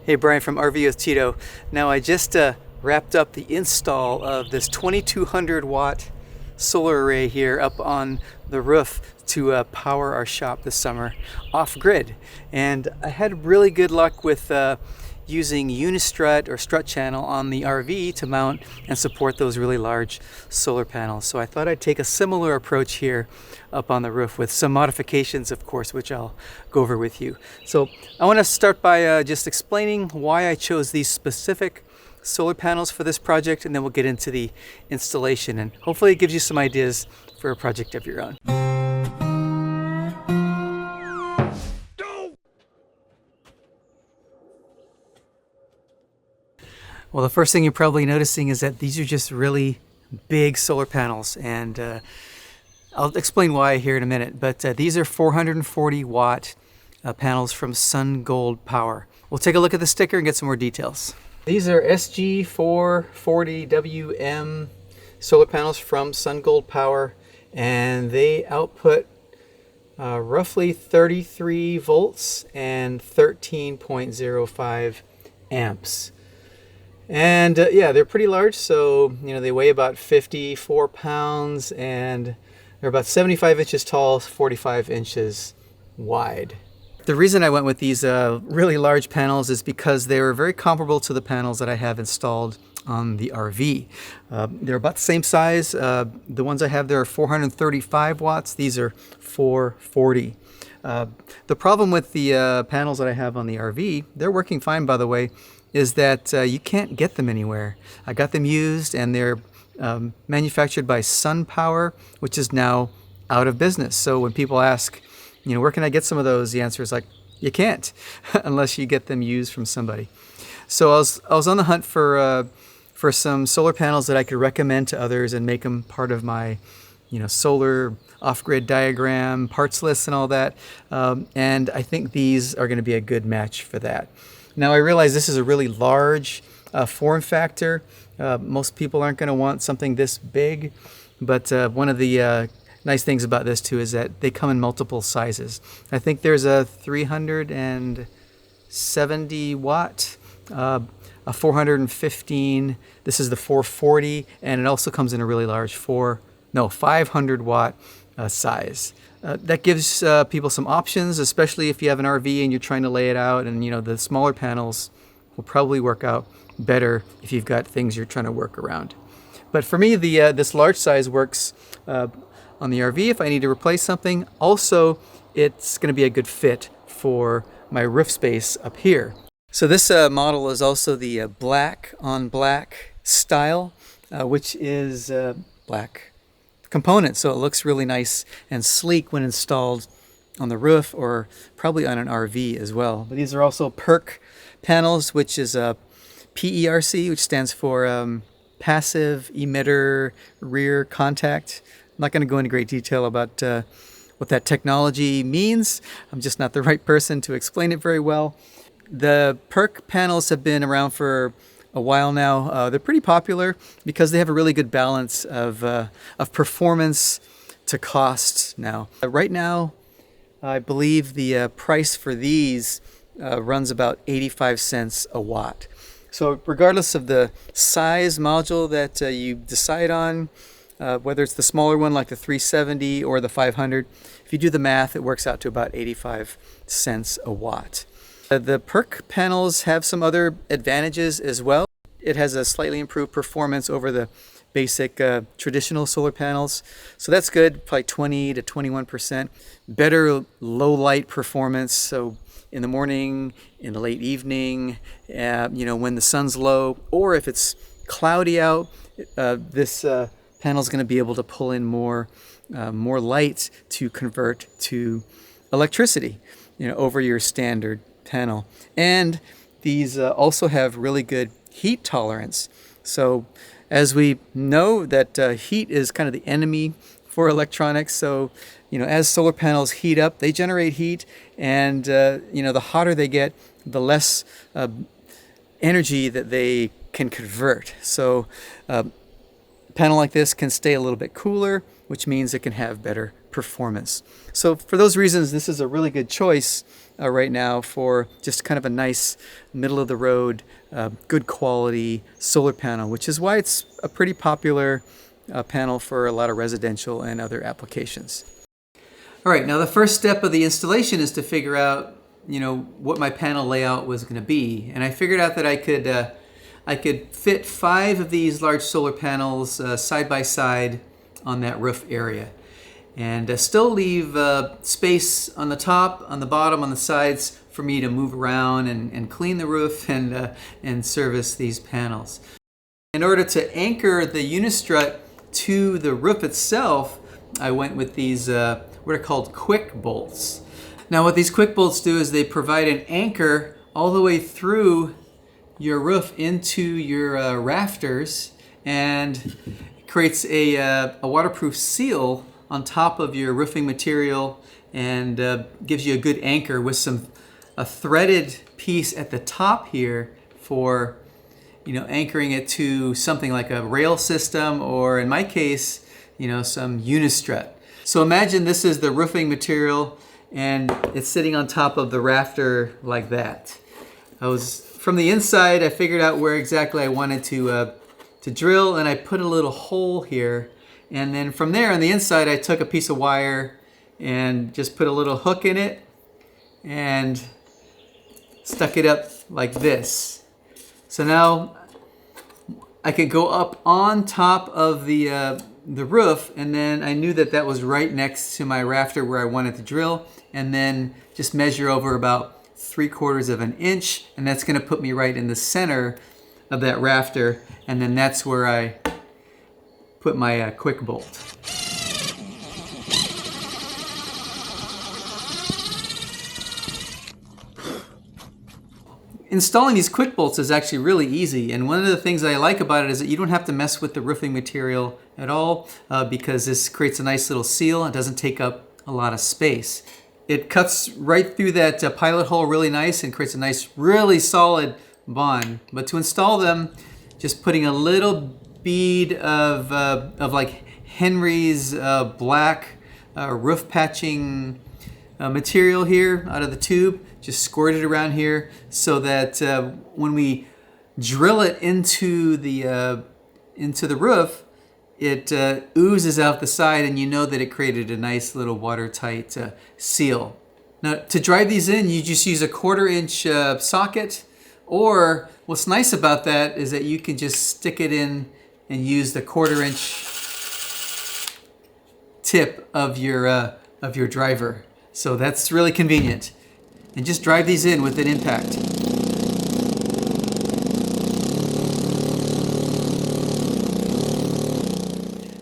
Hey, Brian from RV with Tito. Now I just wrapped up the install of this 2200 watt solar array here up on the roof to power our shop this summer off grid. And I had really good luck with using Unistrut or strut channel on the RV to mount and support those really large solar panels. So I thought I'd take a similar approach here up on the roof with some modifications, of course, which I'll go over with you. So I want to start by just explaining why I chose these specific solar panels for this project, and then we'll get into the installation, and hopefully it gives you some ideas for a project of your own. Well, the first thing you're probably noticing is that these are just really big solar panels, and I'll explain why here in a minute, but these are 440 watt panels from SUNGOLDPOWER. We'll take a look at the sticker and get some more details. These are SG440WM solar panels from SUNGOLDPOWER, and they output roughly 33 volts and 13.05 amps. And yeah, they're pretty large, so they weigh about 54 pounds, and they're about 75 inches tall, 45 inches wide. The reason I went with these really large panels is because they were very comparable to the panels that I have installed on the RV. They're about the same size. The ones I have there are 435 watts. These are 440. The problem with the panels that I have on the RV, they're working fine, by the way, is that you can't get them anywhere. I got them used, and they're manufactured by SunPower, which is now out of business. So when people ask, where can I get some of those? The answer is like, you can't unless you get them used from somebody. So I was on the hunt for some solar panels that I could recommend to others and make them part of my solar off-grid diagram, parts list and all that. And I think these are going to be a good match for that. Now I realize this is a really large form factor. Most people aren't going to want something this big, but one of the nice things about this too is that they come in multiple sizes. I think there's a 370 watt, a 415, this is the 440, and it also comes in a really large 500 watt size. That gives people some options, especially if you have an RV and you're trying to lay it out, and the smaller panels will probably work out better if you've got things you're trying to work around. But for me, this large size works on the RV if I need to replace something. Also, it's going to be a good fit for my roof space up here. So this model is also the black on black style, which is black component, so it looks really nice and sleek when installed on the roof or probably on an RV as well. But these are also PERC panels, which is a PERC, which stands for passive emitter rear contact. I'm not going to go into great detail about what that technology means. I'm just not the right person to explain it very well. The PERC panels have been around for a while now. They're pretty popular because they have a really good balance of performance to cost now. Right now, I believe the price for these runs about 85 cents a watt. So regardless of the size module that you decide on, whether it's the smaller one like the 370 or the 500, if you do the math, it works out to about 85 cents a watt. The PERC panels have some other advantages as well. It has a slightly improved performance over the basic traditional solar panels. So that's good, probably 20 to 21%. Better low light performance. So in the morning, in the late evening, when the sun's low, or if it's cloudy out, this panel is going to be able to pull in more light to convert to electricity, over your standard panel. And these also have really good heat tolerance. So as we know that heat is kind of the enemy for electronics, so as solar panels heat up, they generate heat, and the hotter they get, the less energy that they can convert. So a panel like this can stay a little bit cooler, which means it can have better performance. So for those reasons, this is a really good choice right now for just kind of a nice middle of the road, good quality solar panel, which is why it's a pretty popular panel for a lot of residential and other applications. All right, now the first step of the installation is to figure out, what my panel layout was going to be. And I figured out that I could fit 5 of these large solar panels side by side on that roof area, and still leave space on the top, on the bottom, on the sides for me to move around and clean the roof and service these panels. In order to anchor the Unistrut to the roof itself, I went with these what are called quick bolts. Now what these quick bolts do is they provide an anchor all the way through your roof into your rafters, and creates a waterproof seal on top of your roofing material, and gives you a good anchor with a threaded piece at the top here for anchoring it to something like a rail system, or in my case, some Unistrut. So imagine this is the roofing material and it's sitting on top of the rafter like that. From the inside, I figured out where exactly I wanted to drill, and I put a little hole here. And then from there on the inside, I took a piece of wire and just put a little hook in it and stuck it up like this. So now I could go up on top of the roof, and then I knew that that was right next to my rafter where I wanted to drill, and then just measure over about 3/4 of an inch, and that's going to put me right in the center of that rafter, and then that's where I put my quick bolt. Installing these quick bolts is actually really easy, and one of the things I like about it is that you don't have to mess with the roofing material at all, because this creates a nice little seal. It doesn't take up a lot of space. It cuts right through that pilot hole really nice and creates a nice, really solid bond. But to install them, just putting a little bead of like Henry's black roof patching material here out of the tube, just squirt it around here so that when we drill it into the roof, it oozes out the side, and you know that it created a nice little watertight seal. Now to drive these in, you just use a 1/4 inch socket, or what's nice about that is that you can just stick it in and use the 1/4 inch tip of your driver. So that's really convenient. And just drive these in with an impact.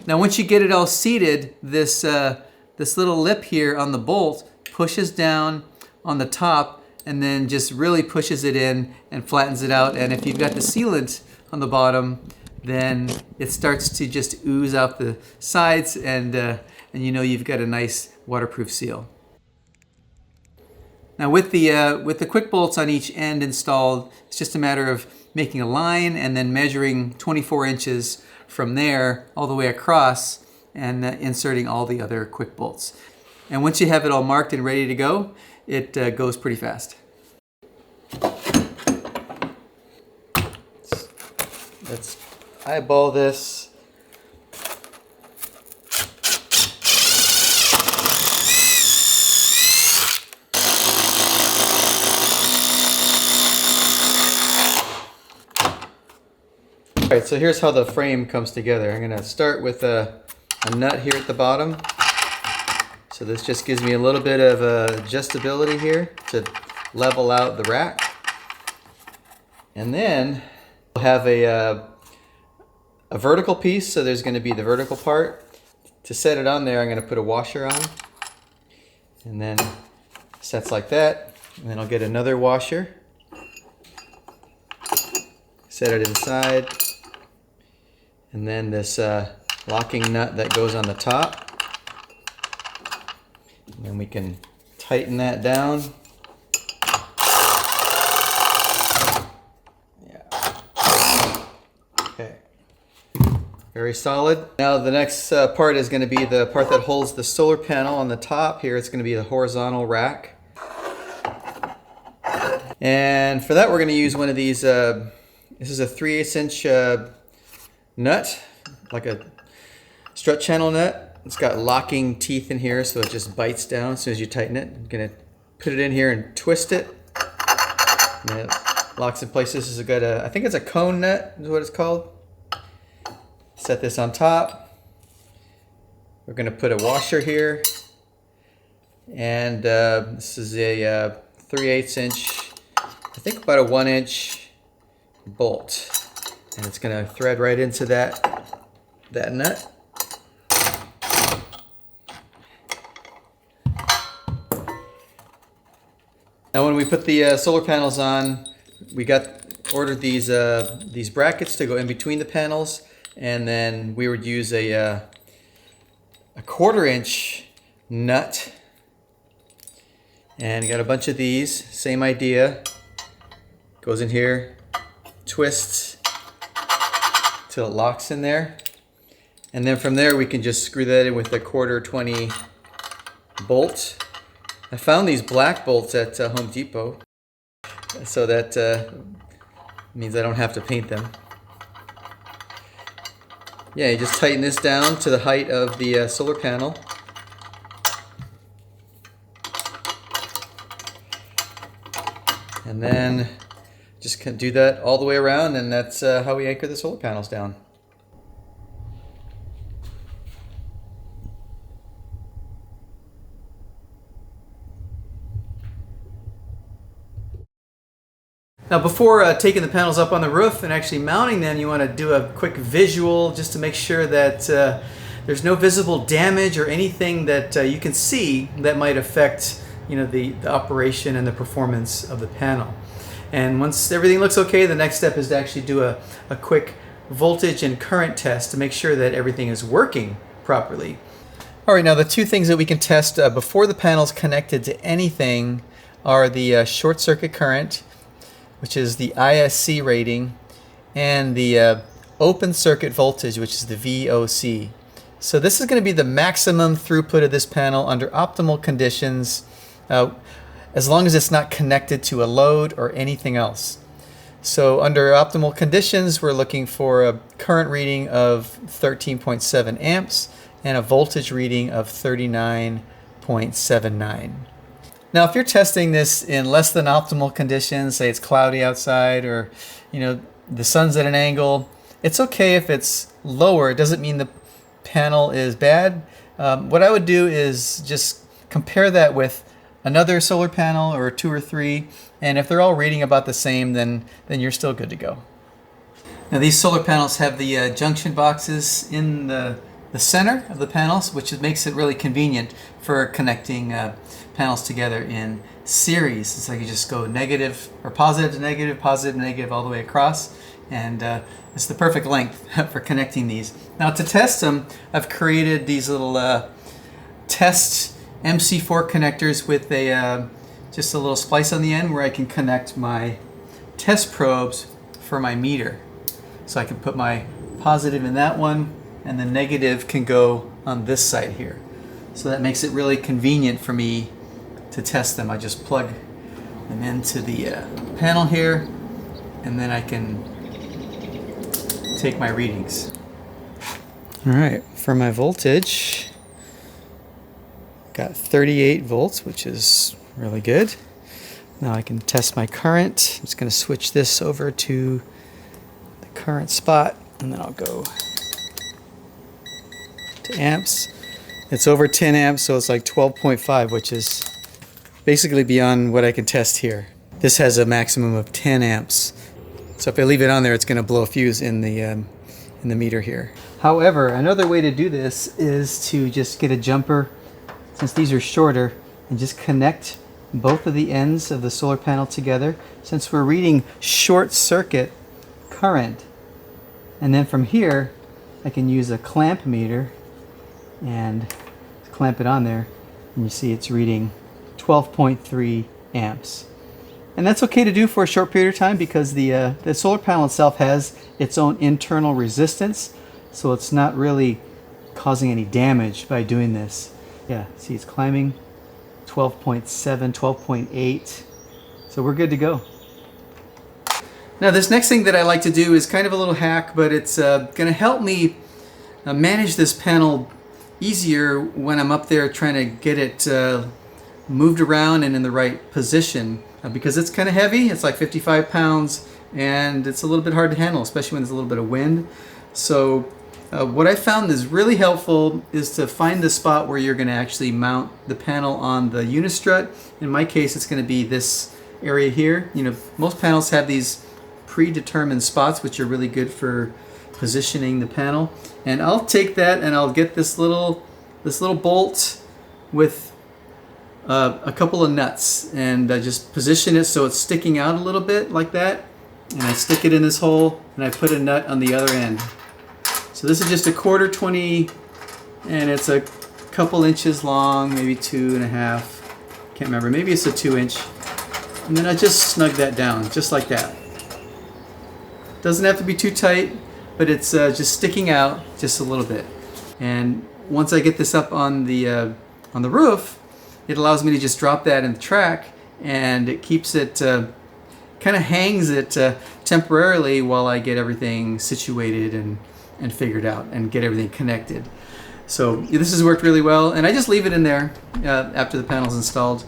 Now once you get it all seated, this little lip here on the bolt pushes down on the top and then just really pushes it in and flattens it out. And if you've got the sealant on the bottom, then it starts to just ooze out the sides, and you've got a nice waterproof seal. Now with the quick bolts on each end installed, it's just a matter of making a line and then measuring 24 inches from there all the way across, and inserting all the other quick bolts. And once you have it all marked and ready to go, it goes pretty fast. Let's eyeball this. All right, so here's how the frame comes together. I'm gonna start with a nut here at the bottom. So this just gives me a little bit of adjustability here to level out the rack. And then we'll have a vertical piece, so there's gonna be the vertical part. To set it on there, I'm gonna put a washer on. And then sets like that. And then I'll get another washer. Set it inside. And then this locking nut that goes on the top. And then we can tighten that down. Yeah. Okay. Very solid. Now the next part is going to be the part that holds the solar panel on the top here. It's going to be the horizontal rack. And for that we're going to use one of these, this is a 3/8 inch nut, like a strut channel nut. It's got locking teeth in here, so it just bites down as soon as you tighten it. I'm going to put it in here and twist it. And it locks in place. This is a good, I think it's a cone nut is what it's called. Set this on top. We're going to put a washer here. And this is a 3/8 inch, I think about a 1 inch bolt. And it's going to thread right into that nut. Now when we put the solar panels on, we ordered these brackets to go in between the panels, and then we would use a 1/4 inch nut, and got a bunch of these. Same idea. Goes in here, twists till it locks in there, and then from there we can just screw that in with a 1/4 bolt. I found these black bolts at Home Depot, so that means I don't have to paint them. Yeah, you just tighten this down to the height of the solar panel. And then just do that all the way around, and that's how we anchor the solar panels down. Now before taking the panels up on the roof and actually mounting them, you want to do a quick visual just to make sure that there's no visible damage or anything that you can see that might affect the operation and the performance of the panel. And once everything looks okay, the next step is to actually do a quick voltage and current test to make sure that everything is working properly. All right, now the two things that we can test before the panel's connected to anything are the short circuit current, which is the ISC rating, and the open circuit voltage, which is the VOC. So this is going to be the maximum throughput of this panel under optimal conditions, as long as it's not connected to a load or anything else. So under optimal conditions, we're looking for a current reading of 13.7 amps and a voltage reading of 39.79. Now, if you're testing this in less than optimal conditions, say it's cloudy outside, or the sun's at an angle, it's okay if it's lower. It doesn't mean the panel is bad. What I would do is just compare that with another solar panel or 2 or 3, and if they're all reading about the same, then you're still good to go. Now, these solar panels have the junction boxes in the center of the panels, which makes it really convenient for connecting panels together in series. It's like you just go negative or positive to negative all the way across, and it's the perfect length for connecting these. Now to test them, I've created these little test MC4 connectors with just a little splice on the end where I can connect my test probes for my meter. So I can put my positive in that one, and the negative can go on this side here. So that makes it really convenient for me to test them. I just plug them into the panel here, and then I can take my readings. All right, for my voltage, got 38 volts, which is really good. Now I can test my current. I'm just going to switch this over to the current spot, and then I'll go to amps. It's over 10 amps, so it's like 12.5, which is basically beyond what I can test here. This has a maximum of 10 amps. So if I leave it on there, it's going to blow a fuse in the meter here. However, another way to do this is to just get a jumper, since these are shorter, and just connect both of the ends of the solar panel together, since we're reading short circuit current. And then from here, I can use a clamp meter and clamp it on there, and you see it's reading 12.3 amps. And that's okay to do for a short period of time because the solar panel itself has its own internal resistance. so it's not really causing any damage by doing this. Yeah, see it's climbing 12.7, 12.8. So we're good to go. Now this next thing that I like to do is kind of a little hack, but it's going to help me manage this panel easier when I'm up there trying to get it moved around and in the right position, because it's kind of heavy. It's like 55 pounds and it's a little bit hard to handle, especially when there's a little bit of wind. So what I found is really helpful is to find the spot where you're going to actually mount the panel on the Unistrut. In my case, it's going to be this area here. You know, most panels have these predetermined spots which are really good for positioning the panel. And I'll take that and I'll get this little bolt with a couple of nuts, and I just position it so it's sticking out a little bit like that, and I stick it in this hole and I put a nut on the other end. So this is just a 1/4 and it's a couple inches long, maybe 2.5, can't remember, maybe it's a 2-inch. And then I just snug that down just like that. Doesn't have to be too tight, but it's just sticking out just a little bit. And once I get this up on the roof, it allows me to just drop that in the track, and it keeps it, kind of hangs it temporarily while I get everything situated and figured out and get everything connected. So this has worked really well, and I just leave it in there after the panel's installed.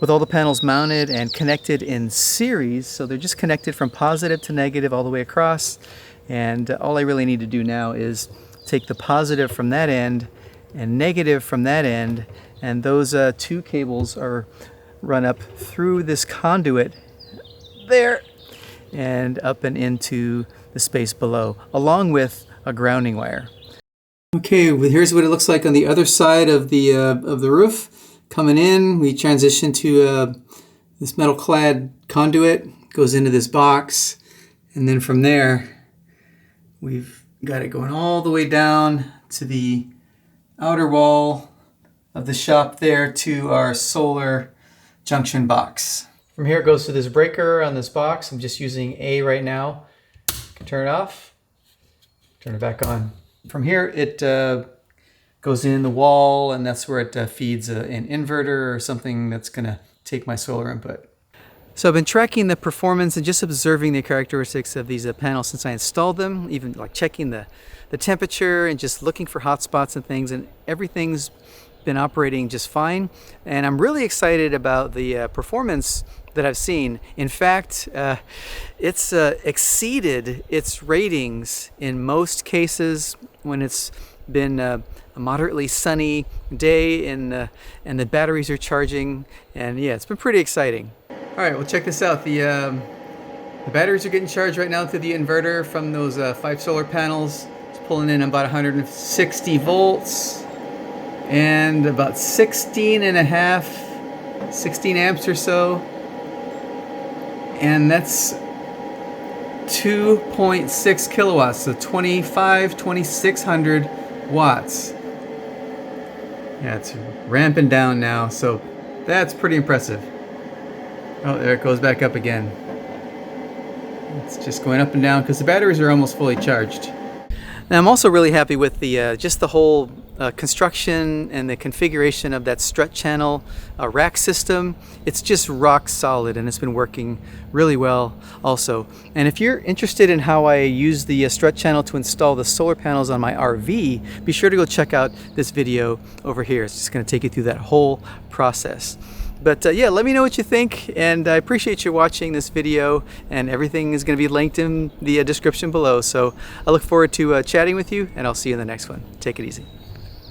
With all the panels mounted and connected in series, so they're just connected from positive to negative all the way across, and all I really need to do now is take the positive from that end and negative from that end, and those two cables are run up through this conduit there and up and into the space below, along with a grounding wire. Okay, well, here's what it looks like on the other side of the roof. Coming in, we transition to this metal clad conduit, goes into this box, and then from there we've got it going all the way down to the outer wall of the shop there to our solar junction box. From here it goes to this breaker on this box. I'm just using A right now. Can turn it off, turn it back on. From here it goes in the wall, and that's where it feeds an inverter or something that's going to take my solar input. So I've been tracking the performance and just observing the characteristics of these panels since I installed them, even like checking the temperature and just looking for hot spots and things, and everything's been operating just fine. And I'm really excited about the performance that I've seen. In fact, it's exceeded its ratings in most cases when it's been a moderately sunny day and the batteries are charging, and yeah, it's been pretty exciting. All right, well, check this out. The batteries are getting charged right now through the inverter from those 5 solar panels. It's pulling in about 160 volts and about 16 amps or so, and that's 2.6 kilowatts, so 2600 watts. Yeah, it's ramping down now, so that's pretty impressive. Oh, there it goes back up again. It's just going up and down because the batteries are almost fully charged. Now I'm also really happy with the just the whole construction and the configuration of that strut channel rack system, it's just rock solid, and it's been working really well also. And if you're interested in how I use the strut channel to install the solar panels on my RV, be sure to go check out this video over here. It's just going to take you through that whole process. But yeah, let me know what you think, and I appreciate you watching this video, and everything is going to be linked in the description below. So I look forward to chatting with you, and I'll see you in the next one. Take it easy.